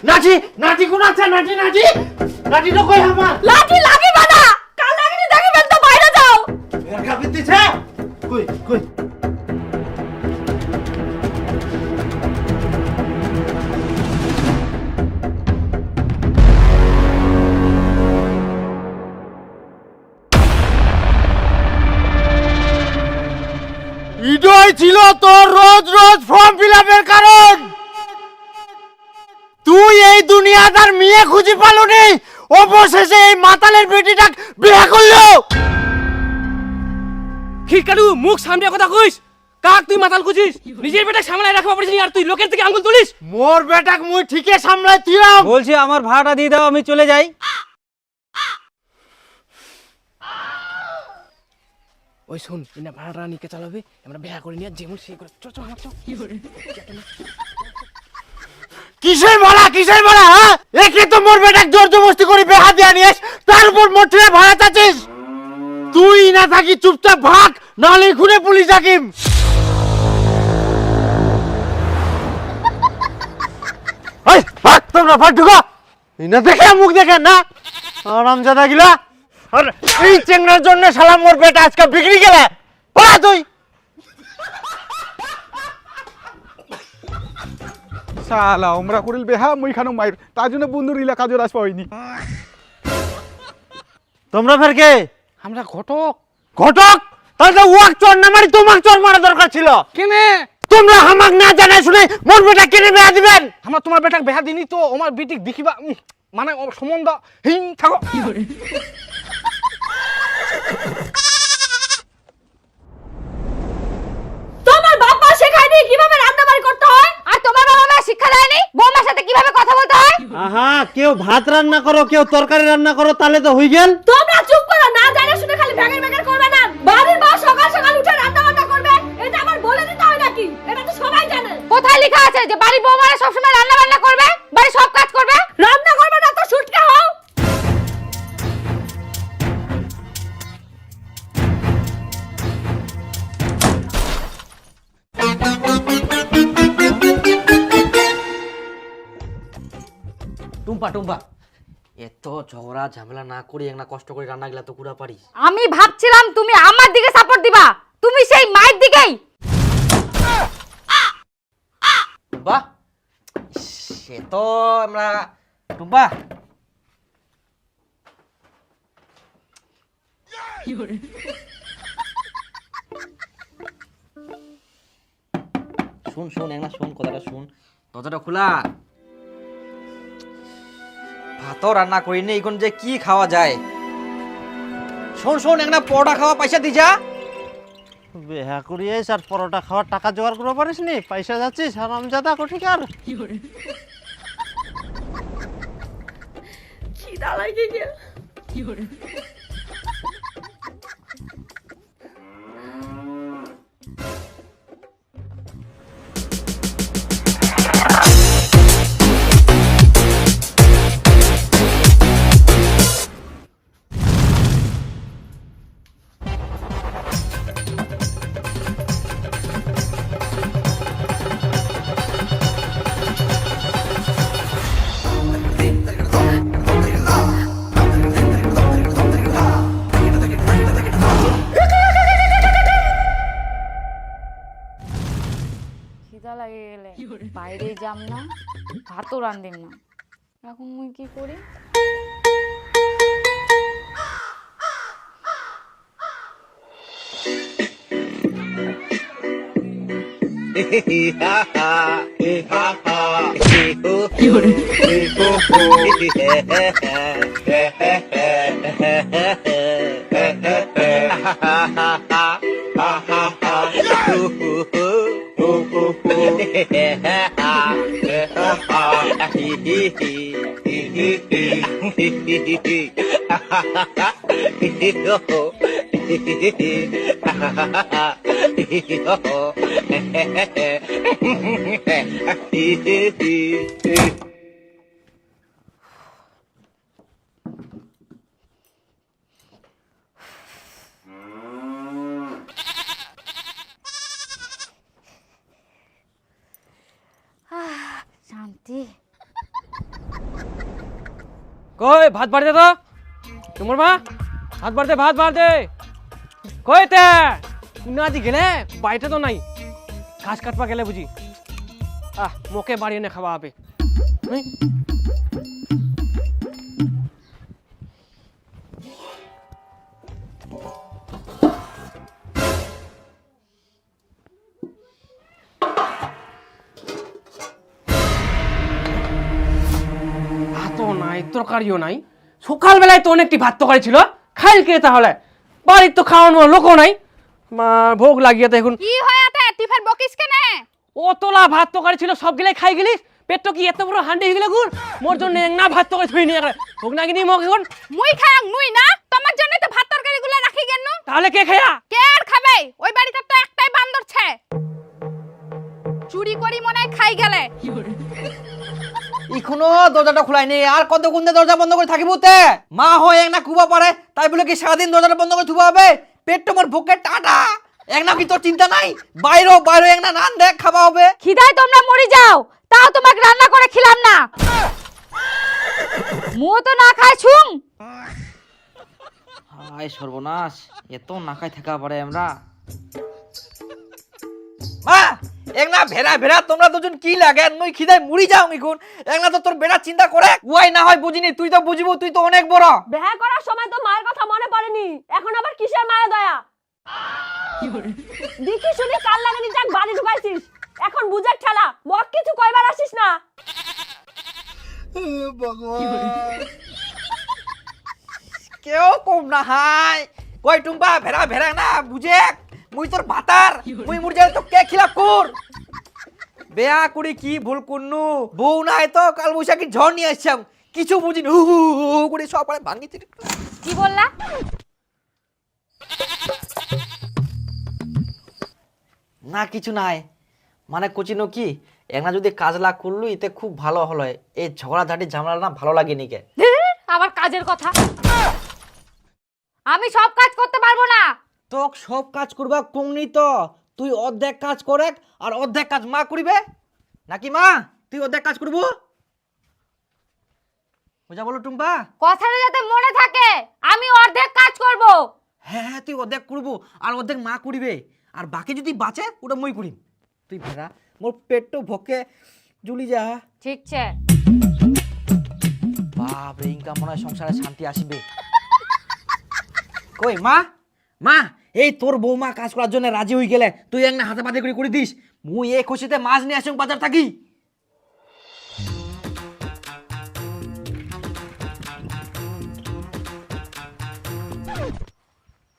নাচি নাচি কোন আছে নাচি নাচি নাচি তো কই আমার লাঠি লাগিবে না, কাল লাগিনি দেখিবেন তো বাইরে যাও। এর কাপি দিছে কই কই ইডই ছিল তোর রোজ রোজ ফর্ম ফিলআপের কারণ। তুই এই দুনিয়াদার মেয়ে খুঁজে পালনি, অবশেষে এই মাতালের বেটিটা বিয়ে করলো। খিরকালু মুখ সামনে কথা কইস। কাক তুই মাতাল খুঁজিস, নিজের বেটা সামলায় রাখবা পারিস আর তুই লোকের থেকে আঙ্গুল তুলিস। মোর বেটাক মুই ঠিকই সামলাইছিলাম। বলছি আমার ভাড়াটা দিয়ে দাও, আমি চলে যাই। ওই শুন, ইনা ভাড়াটা নিকে চালাবে, আমরা বিয়া করে নিয়ে যেমন সেই করে চ চ চ। কিসের বলা হ্যাঁ? একে তো মোর বেটাক জোর জবরদস্তি করে বিয়া দিয়া নিয়েস, তার উপর মোর থেকে ভাড়া চাচ্ছিস। তুই না থাকি চুপচাপ ভাগ, নাহলে খুনে পুলিশ ডাকিম। এই ভাগ, তোমরা ভাগ ঢুকো। ইনা দেখে মুখ দেখে না আরামজাদা গিলা। আর এই চেংড়ার জন্য শালা মোর বেটা আজকে বিক্রি গেলে পড়া তুই। শালা ওমরা করিল বেহা মুই খানো মাইর, তার জন্য বন্ধুর ইলা কাজে রাস পাইনি। তোমরা ফের কে? আমরা ঘটক। ঘটক? তাহলে তো ওয়াক চোর না মারি তোমাক চোর মারা দরকার ছিল। কেনে তোমরা আমাক না জানাই শুনে মোর বেটা কেনে বিয়া দিবেন? আমরা তোমার বেটাকে বেহা দিনি তো আমার বিটিক দেখিবা মানে সম্বন্ধ হিং থাকো। তোমার বাবা শেখায়নি কিভাবে রান্না বাড়ি করতে হয়, আর তোমার বাবা মা শিক্ষা দেয়নি বৌমার সাথে কিভাবে কথা বলতে হয়। আহা, কেউ ভাত রান্না করো, কেউ তরকারি রান্না করো, তাহলে তো হই গেল। তোমরা চুপ করো, না জানা শুনে খালি ব্যাগের ব্যাগের করবে না। বাড়ির বউ সকাল সকাল উঠে রান্না বান্না করবে, এটা আবার বলে দিতে হয় নাকি? এটা তো সবাই জানে। কোথায় লেখা আছে যে বাড়ির বউমারা সবসময় রান্না বান্না করবে, বাড়ির সব কাজ করবে? রান্না করবে না তো শুটকে হও। টুম্পা টুম্পা এত ঝগড়া ঝামেলা না করি একটা কষ্ট করে রান্না গেলা তো পুরা পারিস। আমি ভাবছিলাম তুমি আমার দিকে সাপোর্ট দিবা, তুমি সেই মায়ের দিকেই। টুম্পা সে তো আমরা টুম্পা শুন শুন একটা শুন কথাটা শুন, দরজাটা খোলা। ভাতও রান্না করিনি, এখন যে কি খাওয়া যায়। শোন শোন একটা পরোটা খাওয়া পয়সা দি যা। বিয়া করিয়েছ আর পরোটা খাওয়ার টাকা জোগাড় করতে পারিস নি, পয়সা যাচ্ছিস আরামজাদা কোঠিকার। খিদা লাগে গেল। খিদা লাগে গেলে বাইরে যাম না, ভাতও রান্ধিম না, এখন মুই কি করি? শান্তি। কই ভাত বাড়ি দে তো তোমার মা ভাত বাড়ি দে ভাত বাড়ি দে কই তে না দি গেলে বাড়িতে তো নাই ঘাস কাটবা গেলে বুঝি মোকে বাড়ি এনে খাওয়া হবে ভাতও নাই তরকারিও নাই সকালবেলায় তো অনেকটি ভাত তরকারি ছিল খাইল কে তাহলে বাড়ির তো খাওয়ানোর লোকও নাই মা ভোগ লাগিয়ে তো এখন কি হয়াতে তুই ফের বকিস কেনে ও তোলা ভাত তরকারি ছিল সব গিলাই খাই গেলিস পেট কি এত বড় হান্ডি হয়ে গেল গুড় মোর জন্য না ভাত তরকারি থুই নি ভোগ নাগিনি মগ এখন মুই খাং মুই না তোমার জন্য তো ভাত তরকারিগুলো রাখি কেন তাহলে কে খায়া কে আর খাবে ওই বাড়িতে তো একটাই বান্দর ছে চুরি করি মনে হয় খাই গেলে এখনো দরজাটা খোলাই নেই আর কতক্ষণ ধরে দরজা বন্ধ করে থাকিব তে মা হয় এক না কুবা পারে তাই বলে কি সারাদিন দরজাটা বন্ধ করে থুবা হবে পেট তোমার ভোকে টাটা এক না কি তোর চিন্তা নাই বাইরে বাইরে এক না নান দেখ খাওয়া হবে খিদায় তোমরা মরে যাও তাও তোমাকে রান্না করে খিলাম না মু তো না খাই ছুম হায় সর্বনাশ এত না খাই থাকা পারে আমরা মা একনা ভেড়া ভেড়া তোমরা দুজন কি লাগে মই খিদায় মরি যাও এখন একনা তো তোর বেড়া চিন্তা করে ওই না হয় বুঝিনি তুই তো বুঝিবো তুই তো অনেক বড় বিয়ে করার সময় তো মায়ের কথা মনে পড়েনি এখন আবার কিসের মায়া দয়া দেখি শুনি কাল লাগানি যাক বাড়ি ঢুকাইছিস এখন বুঝার ঠেলা মক কিছু কইবার আসিস না কেউ কম না হাই কই টুম্পা ভেড়া ভেড়া না বুঝে মুই তোর ভাতার মুই মুর যাই তো কে খিলা কর বেয়া কুড়ি কি ভুল কুন্নু বউ নাই তো কাল বৈশাখী ঝড় নিয়ে আসছাম কিছু বুঝিনি হু হু হু করে সব পারে ভাঙি কি বললা না কিছু নাই মানে কোচিনো কি একনা যদি কাজ লাগ করলু এতে খুব ভালো হলো এই ঝগড়াঝাটি ঝামেলা না ভালো লাগে নিকে আবার কাজের কথা আমি সব কাজ করতে পারবো না তোক সব কাজ করবা কোংনি তো তুই অর্ধেক কাজ করে আর অর্ধেক কাজ মা করিবে নাকি মা তুই অর্ধেক কাজ করবো বুঝা বলো টুম্পা কথাটা যাতে মনে থাকে আমি অর্ধেক কাজ করব হ্যাঁ হ্যাঁ তুই অর্ধেক করবো আর অর্ধেক মা করিবে আর বাকি যদি বাঁচে ওটা মই করিম তুই ভেড়া মোর পেটটো ভকে জুলি যা ঠিক আছে বাপ রে ইনকাম মনে হয় সংসারে শান্তি আসবে কই মা মা এই তোর বৌমা কাজ করার জন্য রাজি হয়ে গেলে তুই একটা হাতে পাতে করে দিস মুই এই খুশিতে মাছ নিয়ে আসুন বাজার থাকি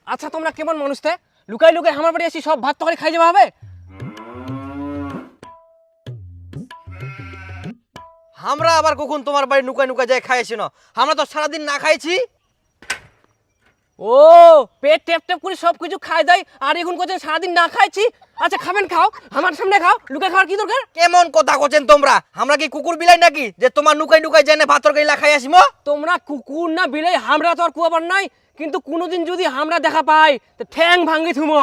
আচ্ছা তোমরা কেমন মানুষ তে লুকাই লুকাই আমার বাড়ি আসি সব ভাত তরকারি খাই যাওয়া হবে আমরা আবার কখন তোমার বাড়ি নুকাই নুকাই যায় খাইছি না আমরা তো সারাদিন না খাইছি ও পেট টেপ টেপ করে সব কিছু খাই দেয় আর এখন কোথায় সারাদিন না খাইছি আচ্ছা খাবেন খাও আমার সামনে খাও লুকাই খাওয়ার কি দরকার কেমন কথা করছেন তোমরা আমরা কি কুকুর বিলাই নাকি যে তোমার নুকাই নুকাই যায় ভাত তরকারি খাই আসিমো তোমরা কুকুর না বিলাই আমরা তো আর কুয়াবার নাই কিন্তু কোনোদিন যদি আমরা দেখা পাই তো ঠ্যাং ভাঙ্গি থুমো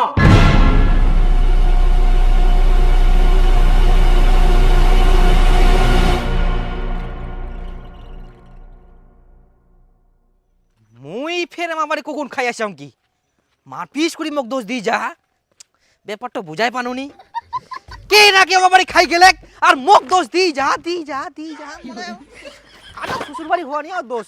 মুই ফের আমার বাড়ি কখন খাই আসাম কি মার পিস করি মোক দোষ দিই যা ব্যাপারটা বুঝাই পানুনি কে না কে আমার বাড়ি খাই গেলে আর মোক দোষ দিই যা আর শ্বশুর বাড়ি হওয়া নিয়ে আর দোষ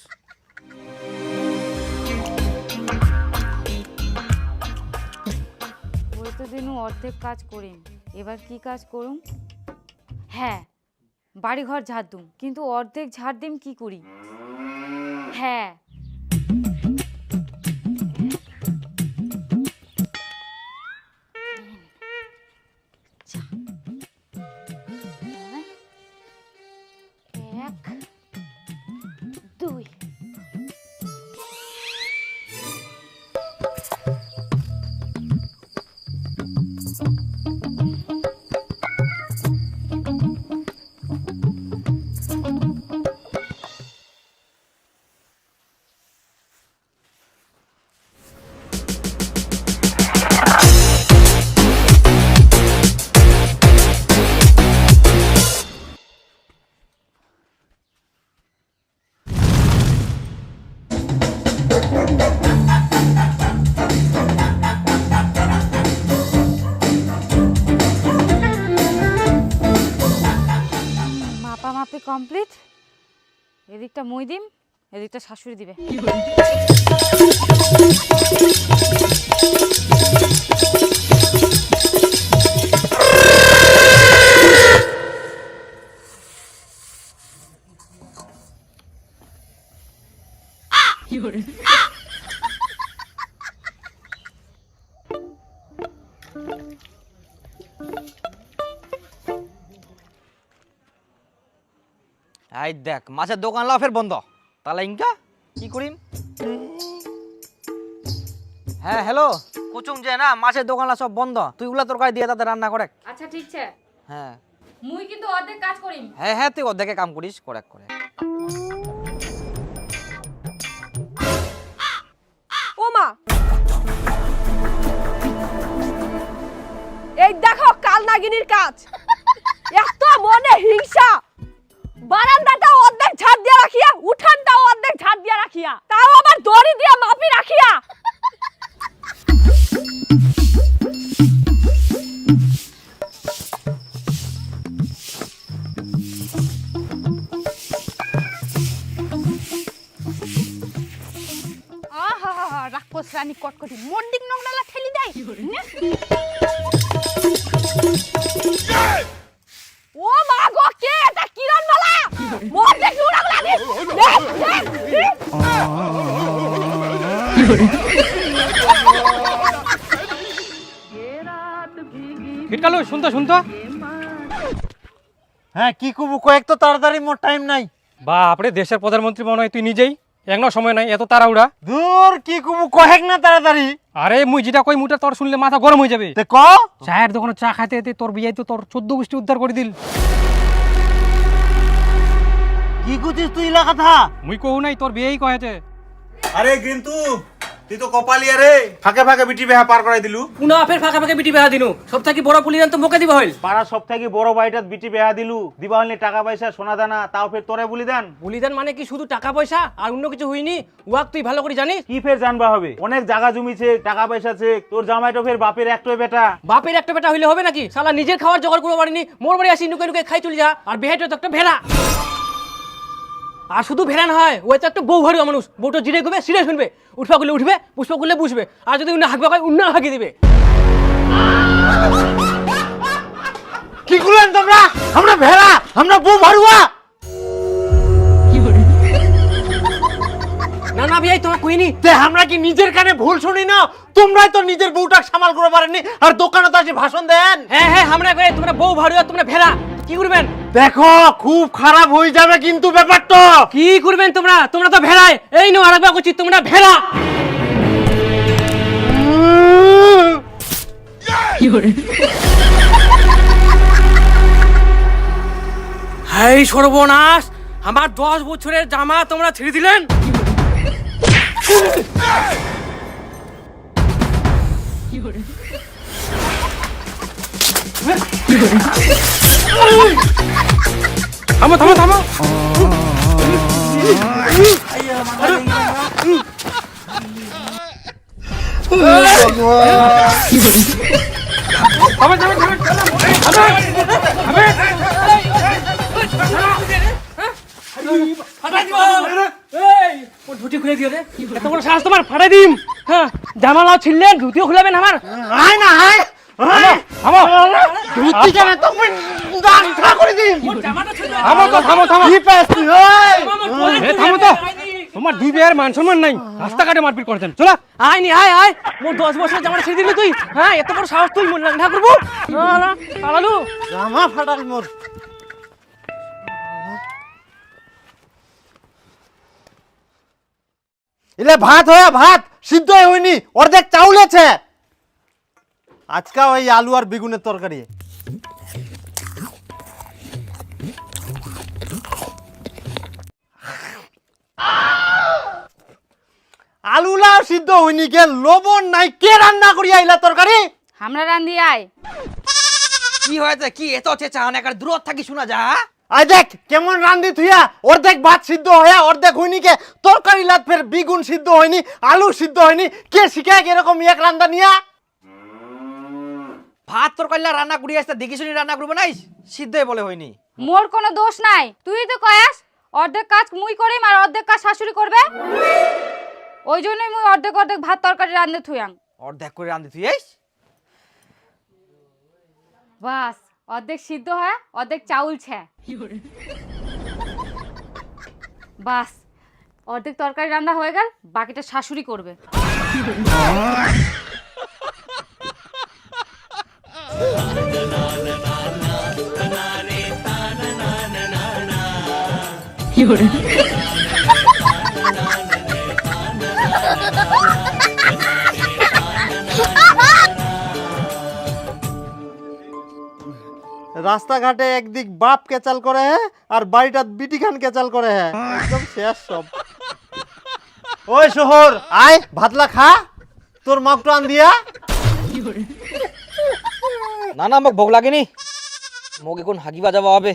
ওই তো দিনু অর্ধেক কাজ করিম এবার কি কাজ করুম হ্যাঁ বাড়ি ঘর ঝাড় দুম কিন্তু অর্ধেক ঝাড় দিম কি করি হ্যাঁ এক দুই কমপ্লিট। এদিকটা মই দিম, এদিকটা শাশুড়ি দিবে। এই দেখ মাছের দোকান লাও ফের বন্ধ, তাহলে ইনকা কি করিম? হ্যাঁ হ্যালো, কুচুং যে না মাছের দোকানলা সব বন্ধ, তুই উলা তরকারি দিয়ে তাতে রান্না করে। আচ্ছা ঠিক আছে, হ্যাঁ মুই কিন্তু অর্ধেক কাজ করিম। হ্যাঁ হ্যাঁ, তুই অর্ধেকে কাম করিস, করে করে। ও মা, এই দেখো কাল নাগিনীর কাজ। এত মনে হিংসা, বারান্দাটা অর্ধেক ঝাড় দিয়ে রাখিয়া, উঠানটাও অর্ধেক ঝাড় দিয়ে রাখিয়া, তাও আবার দড়ি দিয়ে মাপি রাখিয়া। আহা রাক্ষস রানী কটকটি মন্ডিং নোংরালা ঠেলি দেয়। ও মা গো, কে এটা? কিরণ মালা মধ্যে নোংরা লাগে। হিটকালু শুনতো শুনতো। হ্যাঁ কি করবো কয়েক তো তাড়াতাড়ি, মোর টাইম নাই। বাপরে, দেশের প্রধানমন্ত্রী মনে হয় তুই নিজেই, এখনো সময় নাই, এত তাড়াহুড়া। দূর কি করবো কয়েক না তাড়াতাড়ি। আরে মুই যেটা কই মুটা তোর শুনলে মাথা গরম হয়ে যাবে। তে ক চায়ের দোকানে চা খাইতে যেতে তোর বিয়ে তো তোর 14 গোষ্ঠী উদ্ধার করে দিল। কি করছিস তুই ইলা কথা? মুই কহু নাই, তোর বিয়েই কহেছে। আরে কিন্তু তুই তো কপালিয়া রে, ফাঁকে ফাঁকে বিটি বেহা পার করাই দিলু। পুনা ফের ফাঁকা ফাঁকা বিটি বেহা দিনু, সবথেকে বড় পুলিদান তো মোকে দিবা হইল। পাড়া সব থেকে বড় বাড়িটাত বিটি বেহা দিলু, দিবা হইনি টাকা পয়সা সোনা দানা, তাও ফের তোরে বলি দেন। বলিদান মানে কি শুধু টাকা পয়সা আর অন্য কিছু হইনি? উহাক তুই ভালো করে জানিস। কি ফের জানবা হবে? অনেক জায়গা জমিছে, টাকা পয়সা আছে, তোর জামাইটো ফের বাপের একটাই বেটা। বাপের একটা বেটা হইলে হবে নাকি? শালা নিজের খাওয়ার জোগাড় করতে পারিনি, মোর বাড়ি আসি নুকে নুকে খাই চলে যা, আর বেহেটা তো একটা ভেড়া। আর শুধু ভেড়া না হয়, ওই তো একটা বউ ভাড়ুয়া মানুষ, বউটা জিরে ঘুমে সিরে শুনবে, উঠবা করলে উঠবে, পুষ্প করলে বুঝবে, আর যদি উন্না হাঁকবে উন্না হাঁকি দিবে। কি করলেন তোমরা? আমরা ভেড়া, আমরা বউ ভাড়ুয়া। না না ভাই, তোমার কইনি। তে আমরা কি নিজের কানে ভুল শুনি না? তোমরাই তো নিজের বউটা সামাল করে পারেননি, আর দোকানে তো এসে ভাষণ দেন। হ্যাঁ হ্যাঁ, আমরা কই তোমরা বউ ভাড়ুয়া, তোমরা ভেড়া, কি করবেন? দেখো খুব খারাপ হয়ে যাবে কিন্তু ব্যাপারটা। কি করবেন তোমরা? তোমরা তো ভেড়ায়। এই নো আরেকবার কইছি, তোমরা ভেড়া। হাই সর্বনাশ, আমার 10 বছরের জামা তোমরা ছিঁড়ে দিলেন। থামো থামো থামো। ধুতি খুলে দিও রে, এত বড় সাহস তোমার, ফাটাই দিম। হ্যাঁ, জামা লাও ছিললে ধুতিও খুলাবেন আমার। আয় না আয় আয়। থামো ধুতি কেন তো দান খা করে দিন। থামো তো, থামো থামো। কি পাস তুই? ওই এ থামো তো, তোমার দুই বিয়ের মান সম্মান নাই, রাস্তাঘাটে মারপিট করতেন। চলো আয় নি, আয় আয়। মোর 10 বছর জামা ছেড়ে দিলি তুই? হ্যাঁ, এত বড় সাহস তুই? মন না করবো আলালু। জামা ফাটাল মোর। এলে ভাত হয়ে ভাত সিদ্ধ হয়নি, অর্ধেক চাউল আছে। আজকে ওই আলু আর বেগুনের তরকারি। আলুলাও সিদ্ধ হয়নি, কে লবণ নাই, কে রান্না করি আইলা তরকারি? আমরা রান্ধি আয়। কি হয়েছে? কি এত চেঁচা অনেক আর দূর থাকি শোনা যা। আই দেখ কেমন রান্ধি থুইয়া, অর্ধেক ভাত সিদ্ধ হয়ে অর্ধেক হয়নি, কে তরকারি লাত ফের বেগুন সিদ্ধ হয়নি, আলু সিদ্ধ হয়নি, কে শিখায় এরকম এক রান্না নিয়া? ভাত তরকারি রান্না করি আসতে দেখি শুনি রান্না করবো নাই, সিদ্ধই বলে হয়নি। মোর কোনো দোষ নাই, তুই তো কয়াস অর্ধেক কাজ মুই করিম আর অর্ধেক কাজ শাশুড়ি করবে, ওই জন্যই মুই অর্ধেক অর্ধেক ভাত তরকারি রান্ধে থুয়াং। অর্ধেক করে রাঁধি তুই এই বাস অর্ধেক সিদ্ধ হয় অর্ধেক চাউল ছে, বাস অর্ধেক তরকারি রান্না হয়ে গেল, বাকিটা শাশুড়ি করবে। রাস্তাঘাটে একদিক বাপ কেচাল করে হ্যাঁ আর বাড়িটা বিটি খান কেচাল করে হ্যাঁ, একদম শেষ সব। ওই শহর আয় ভাতলা খা, তোর মাকটু আন দিয়া। না না মোক ভোগ লাগেনি, মোক এখন হাগিবা যাওয়া হবে।